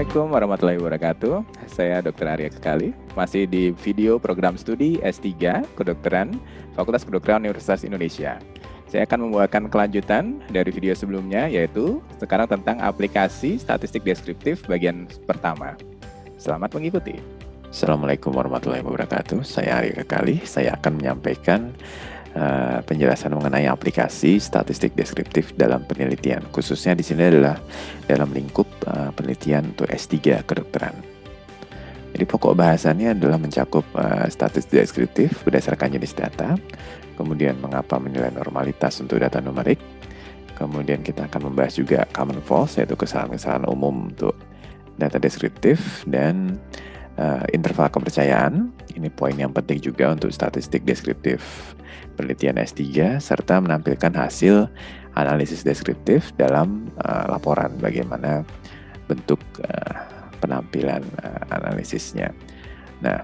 Assalamualaikum warahmatullahi wabarakatuh. Saya Dr. Arya Kekali, masih di video program studi S3 Kedokteran Fakultas Kedokteran Universitas Indonesia. Saya akan membawakan kelanjutan dari video sebelumnya, yaitu sekarang tentang aplikasi statistik deskriptif bagian pertama. Selamat mengikuti. Assalamualaikum warahmatullahi wabarakatuh. Saya Arya Kekali. Saya akan menyampaikan penjelasan mengenai aplikasi statistik deskriptif dalam penelitian. Khususnya di sini adalah dalam lingkup penelitian untuk S3 kedokteran. Jadi pokok bahasannya adalah mencakup statistik deskriptif berdasarkan jenis data, kemudian mengapa menilai normalitas untuk data numerik, kemudian kita akan membahas juga common faults, yaitu kesalahan-kesalahan umum untuk data deskriptif, dan interval kepercayaan. Ini poin yang penting juga untuk statistik deskriptif penelitian S3, serta menampilkan hasil analisis deskriptif dalam laporan, bagaimana bentuk penampilan analisisnya. Nah,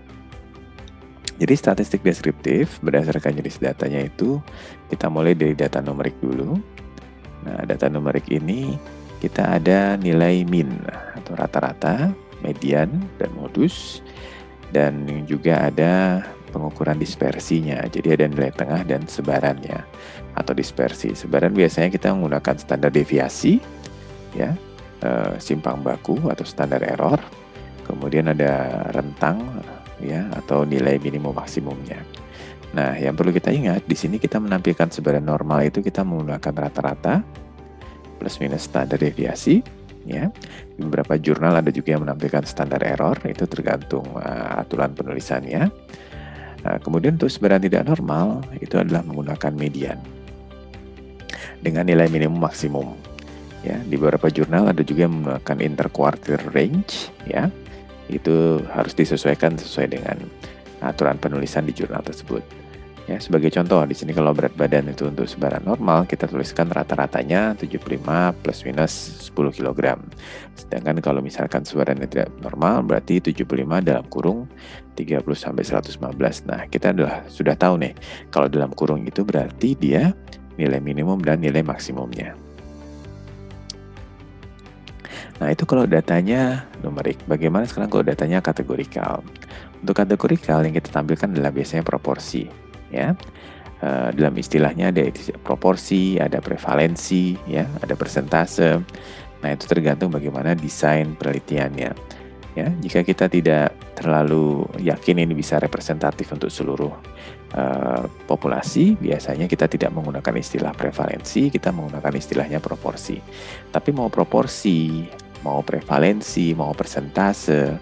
jadi statistik deskriptif berdasarkan jenis datanya itu kita mulai dari data numerik dulu. Nah, data numerik ini kita ada nilai mean atau rata-rata, median, dan modus, dan juga ada pengukuran dispersinya. Jadi ada nilai tengah dan sebarannya atau dispersi. Sebaran biasanya kita menggunakan standar deviasi, ya, simpang baku atau standar error. Kemudian ada rentang, ya, atau nilai minimum maksimumnya. Nah, yang perlu kita ingat di sini kita menampilkan sebaran normal itu kita menggunakan rata-rata plus minus standar deviasi. Ya, di beberapa jurnal ada juga yang menampilkan standar error, itu tergantung aturan penulisannya. Kemudian untuk sebaran tidak normal itu adalah menggunakan median dengan nilai minimum maksimum. Ya, di beberapa jurnal ada juga yang menggunakan interquartile range. Ya, itu harus disesuaikan sesuai dengan aturan penulisan di jurnal tersebut. Ya, sebagai contoh, di sini kalau berat badan itu untuk sebaran normal, kita tuliskan rata-ratanya 75 plus minus 10 kg. Sedangkan kalau misalkan sebarannya tidak normal, berarti 75 dalam kurung 30 sampai 115. Nah, kita sudah tahu nih, kalau dalam kurung itu berarti dia nilai minimum dan nilai maksimumnya. Nah, itu kalau datanya numerik. Bagaimana sekarang kalau datanya kategorikal? Untuk kategorikal yang kita tampilkan adalah biasanya proporsi. Ya, dalam istilahnya ada proporsi, ada prevalensi, ya, ada persentase. Nah, itu tergantung bagaimana desain penelitiannya. Ya, jika kita tidak terlalu yakin ini bisa representatif untuk seluruh populasi, biasanya kita tidak menggunakan istilah prevalensi, kita menggunakan istilahnya proporsi. Tapi mau proporsi, mau prevalensi, mau persentase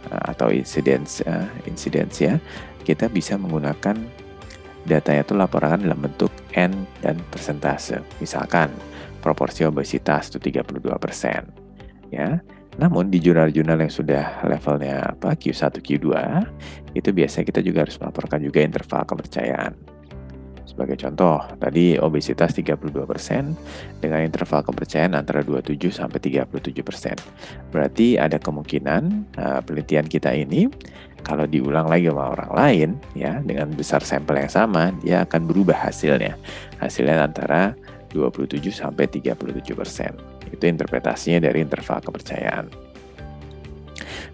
atau incidence ya, kita bisa menggunakan datanya itu laporan dalam bentuk N dan persentase. Misalkan proporsi obesitas itu 32%. Ya. Namun di jurnal-jurnal yang sudah levelnya Q1, Q2, itu biasanya kita juga harus melaporkan juga interval kepercayaan. Sebagai contoh, tadi obesitas 32% dengan interval kepercayaan antara 27 sampai 37%. Berarti ada kemungkinan penelitian kita ini kalau diulang lagi sama orang lain, ya, dengan besar sampel yang sama, dia akan berubah hasilnya. Hasilnya antara 27 sampai 37%. Itu interpretasinya dari interval kepercayaan.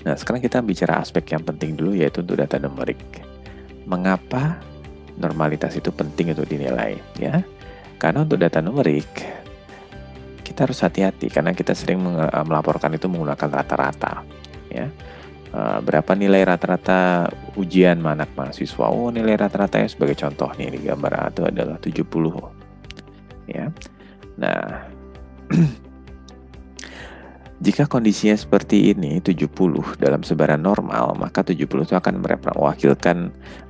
Nah, sekarang kita bicara aspek yang penting dulu, yaitu untuk data numerik. Mengapa normalitas itu penting untuk dinilai? Ya, karena untuk data numerik kita harus hati-hati karena kita sering melaporkan itu menggunakan rata-rata. Ya. Berapa nilai rata-rata ujian anak mahasiswa? Oh, nilai rata-ratanya sebagai contoh nih di gambar itu adalah 70. Ya. Nah, jika kondisinya seperti ini 70 dalam sebaran normal, maka 70 itu akan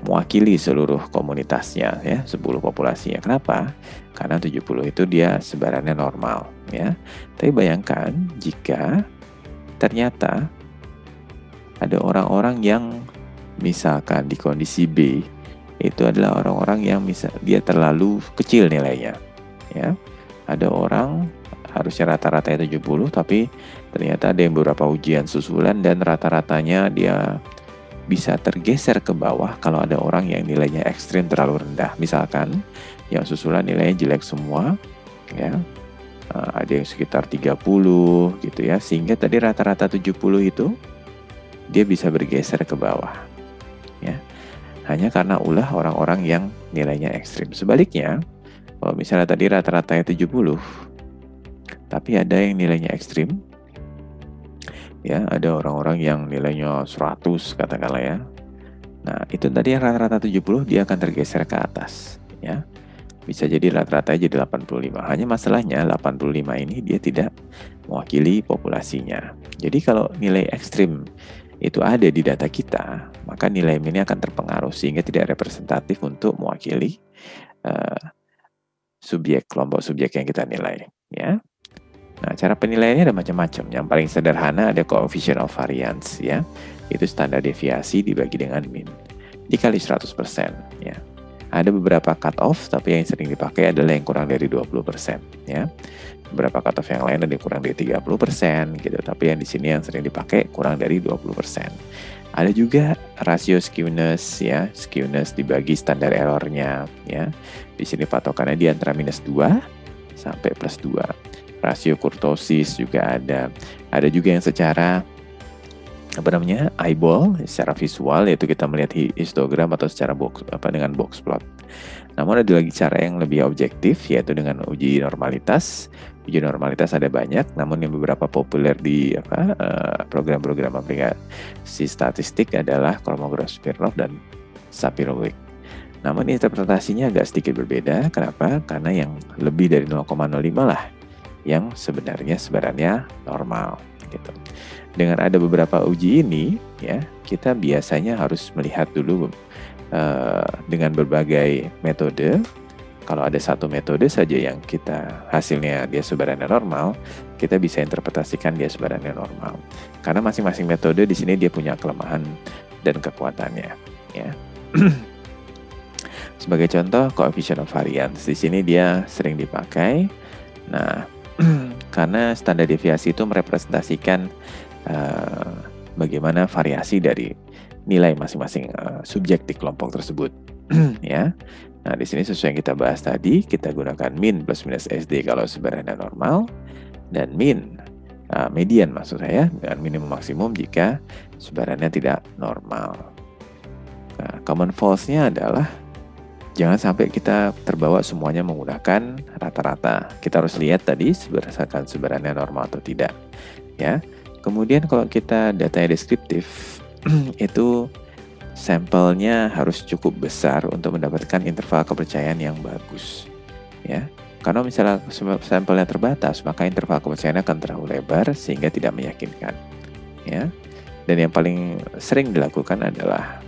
mewakili seluruh komunitasnya, ya, 10 populasinya. Kenapa? Karena 70 itu dia sebarannya normal, ya. Tapi bayangkan jika ternyata ada orang-orang yang misalkan di kondisi B itu adalah orang-orang yang dia terlalu kecil nilainya, ya. Ada orang harusnya rata-ratanya 70, tapi ternyata ada yang beberapa ujian susulan dan rata-ratanya dia bisa tergeser ke bawah kalau ada orang yang nilainya ekstrim terlalu rendah. Misalkan yang susulan nilainya jelek semua, ya. ada yang sekitar 30 gitu ya, sehingga tadi rata-rata 70 itu dia bisa bergeser ke bawah ya, hanya karena ulah orang-orang yang nilainya ekstrim. Sebaliknya, kalau misalnya tadi rata-ratanya 70 tapi ada yang nilainya ekstrim ya, ada orang-orang yang nilainya 100 katakanlah ya. Nah, itu tadi yang rata-rata 70 dia akan tergeser ke atas ya. Bisa jadi rata-rata jadi 85. Hanya masalahnya 85 ini dia tidak mewakili populasinya. Jadi kalau nilai ekstrim itu ada di data kita, maka nilai ini akan terpengaruh sehingga tidak representatif untuk mewakili kelompok subjek yang kita nilai ya. Nah, cara penilaiannya ada macam-macam. Yang paling sederhana ada coefficient of variance ya. Itu standar deviasi dibagi dengan min. Dikali 100% ya. Ada beberapa cut-off, tapi yang sering dipakai adalah yang kurang dari 20% ya. Beberapa cut-off yang lain ada yang kurang dari 30% gitu, tapi yang di sini yang sering dipakai kurang dari 20%. Ada juga rasio skewness ya, skewness dibagi standar errornya ya. Di sini patokannya di antara -2 sampai +2. Rasio kurtosis juga ada. Ada juga yang secara eyeball, secara visual, yaitu kita melihat histogram atau secara dengan box plot. Namun ada lagi cara yang lebih objektif, yaitu dengan uji normalitas. Uji normalitas ada banyak, namun yang beberapa populer di program-program aplikasi statistik adalah Kolmogorov-Smirnov dan Sapir-Whorf. Namun interpretasinya agak sedikit berbeda. Kenapa? Karena yang lebih dari 0,05 lah yang sebenarnya normal gitu. Dengan ada beberapa uji ini ya, kita biasanya harus melihat dulu dengan berbagai metode. Kalau ada satu metode saja yang kita hasilnya dia sebarannya normal, kita bisa interpretasikan dia sebarannya normal. Karena masing-masing metode di sini dia punya kelemahan dan kekuatannya ya. Sebagai contoh, coefficient of variance di sini dia sering dipakai. Nah, karena standar deviasi itu merepresentasikan bagaimana variasi dari nilai masing-masing subjek di kelompok tersebut ya. Nah, di sini sesuai yang kita bahas tadi, kita gunakan min plus minus SD kalau sebarannya normal, dan median maksud saya, dengan minimum maksimum jika sebarannya tidak normal. Nah, common false-nya adalah jangan sampai kita terbawa semuanya menggunakan rata-rata. Kita harus lihat tadi berdasarkan sebarannya normal atau tidak ya. Kemudian kalau kita datanya deskriptif, itu sampelnya harus cukup besar untuk mendapatkan interval kepercayaan yang bagus ya. Karena misalnya sampelnya terbatas, maka interval kepercayaannya akan terlalu lebar sehingga tidak meyakinkan ya. Dan yang paling sering dilakukan adalah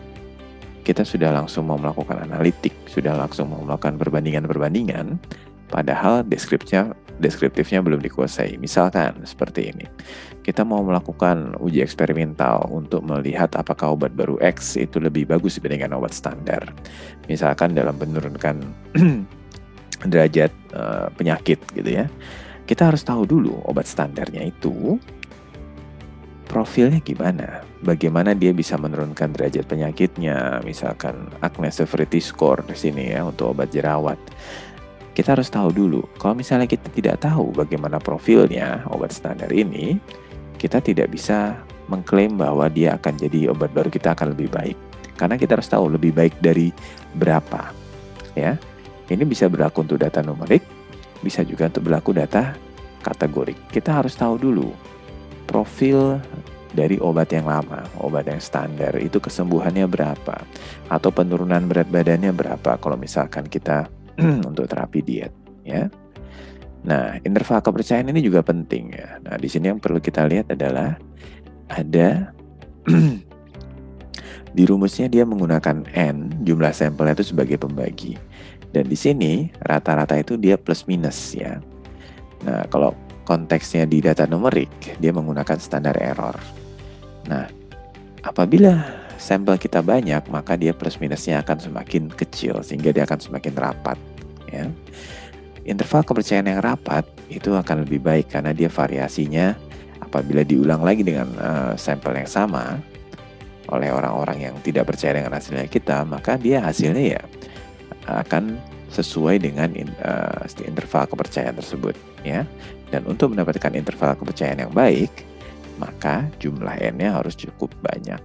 kita sudah langsung mau melakukan analitik, sudah langsung mau melakukan perbandingan-perbandingan, padahal deskriptifnya belum dikuasai. Misalkan seperti ini, kita mau melakukan uji eksperimental untuk melihat apakah obat baru X itu lebih bagus dibandingkan obat standar. Misalkan dalam menurunkan derajat penyakit gitu ya. Kita harus tahu dulu obat standarnya itu profilnya gimana, bagaimana dia bisa menurunkan derajat penyakitnya, misalkan acne severity score di sini ya untuk obat jerawat. Kita harus tahu dulu. Kalau misalnya kita tidak tahu bagaimana profilnya obat standar ini, kita tidak bisa mengklaim bahwa dia akan jadi obat baru kita akan lebih baik. Karena kita harus tahu lebih baik dari berapa. Ya. Ini bisa berlaku untuk data numerik, bisa juga untuk berlaku data kategorik. Kita harus tahu dulu profil dari obat yang lama, obat yang standar itu kesembuhannya berapa, atau penurunan berat badannya berapa kalau misalkan kita untuk terapi diet ya. Nah, interval kepercayaan ini juga penting ya. Nah, di sini yang perlu kita lihat adalah ada di rumusnya dia menggunakan N, jumlah sampelnya itu sebagai pembagi. Dan di sini rata-rata itu dia plus minus ya. Nah, kalau konteksnya di data numerik, dia menggunakan standar error. Nah, apabila sampel kita banyak, maka dia plus minusnya akan semakin kecil, sehingga dia akan semakin rapat. Ya. Interval kepercayaan yang rapat itu akan lebih baik, karena dia variasinya apabila diulang lagi dengan sampel yang sama oleh orang-orang yang tidak percaya dengan hasilnya kita, maka dia hasilnya ya akan sesuai dengan interval kepercayaan tersebut. ya. Dan untuk mendapatkan interval kepercayaan yang baik, maka jumlah N-nya harus cukup banyak.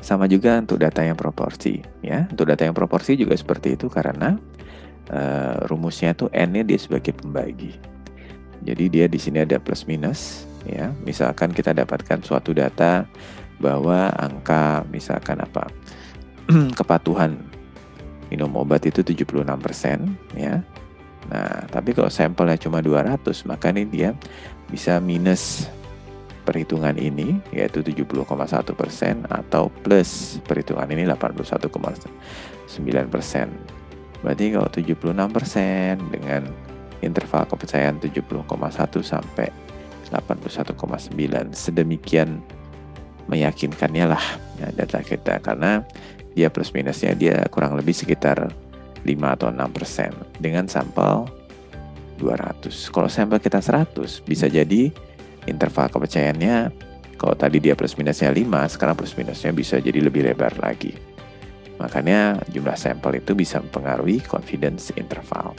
Sama juga untuk data yang proporsi, ya. Untuk data yang proporsi juga seperti itu karena rumusnya tuh N-nya dia sebagai pembagi. Jadi dia di sini ada plus minus, ya. Misalkan kita dapatkan suatu data bahwa angka misalkan apa? Kepatuhan minum obat itu 76%, ya. Nah, tapi kalau sampelnya cuma 200, maka ini dia bisa minus perhitungan ini, yaitu 70,1% atau plus perhitungan ini 81,9%. Berarti kalau 76% dengan interval kepercayaan 70,1 sampai 81,9, sedemikian meyakinkannya lah ya, data kita, karena dia plus minusnya dia kurang lebih sekitar 5 atau 6% dengan sampel 200. Kalau sampel kita 100, bisa jadi interval kepercayaannya, kalau tadi dia plus minusnya 5, sekarang plus minusnya bisa jadi lebih lebar lagi. Makanya jumlah sampel itu bisa mempengaruhi confidence interval.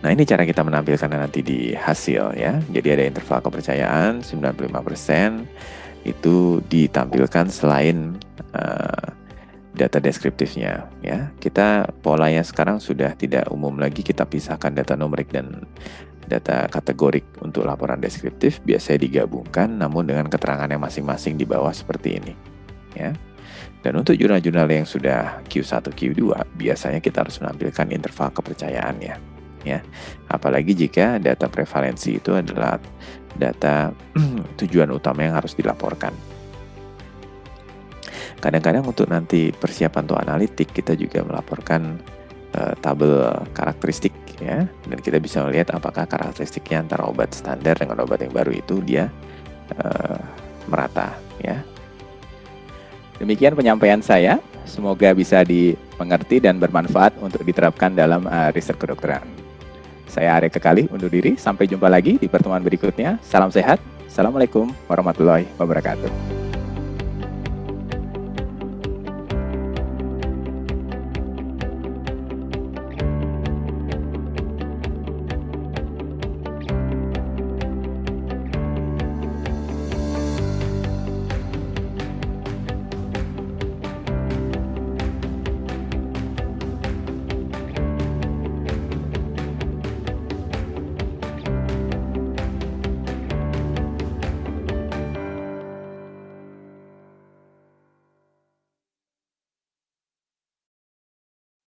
Nah, ini cara kita menampilkan nanti di hasil ya. Jadi ada interval kepercayaan 95%, itu ditampilkan selain data deskriptifnya ya. Kita polanya sekarang sudah tidak umum lagi, kita pisahkan data numerik dan data kategorik untuk laporan deskriptif, biasanya digabungkan namun dengan keterangannya masing-masing di bawah seperti ini ya. Dan untuk jurnal-jurnal yang sudah Q1, Q2, biasanya kita harus menampilkan interval kepercayaannya ya. Apalagi jika data prevalensi itu adalah data tujuan utama yang harus dilaporkan. Kadang-kadang untuk nanti persiapan untuk analitik, kita juga melaporkan tabel karakteristik ya, dan kita bisa melihat apakah karakteristiknya antara obat standar dengan obat yang baru itu dia merata ya. Demikian penyampaian saya, semoga bisa dimengerti dan bermanfaat untuk diterapkan dalam riset kedokteran. Saya Arya Kekali undur diri, sampai jumpa lagi di pertemuan berikutnya. Salam sehat, Assalamualaikum warahmatullahi wabarakatuh.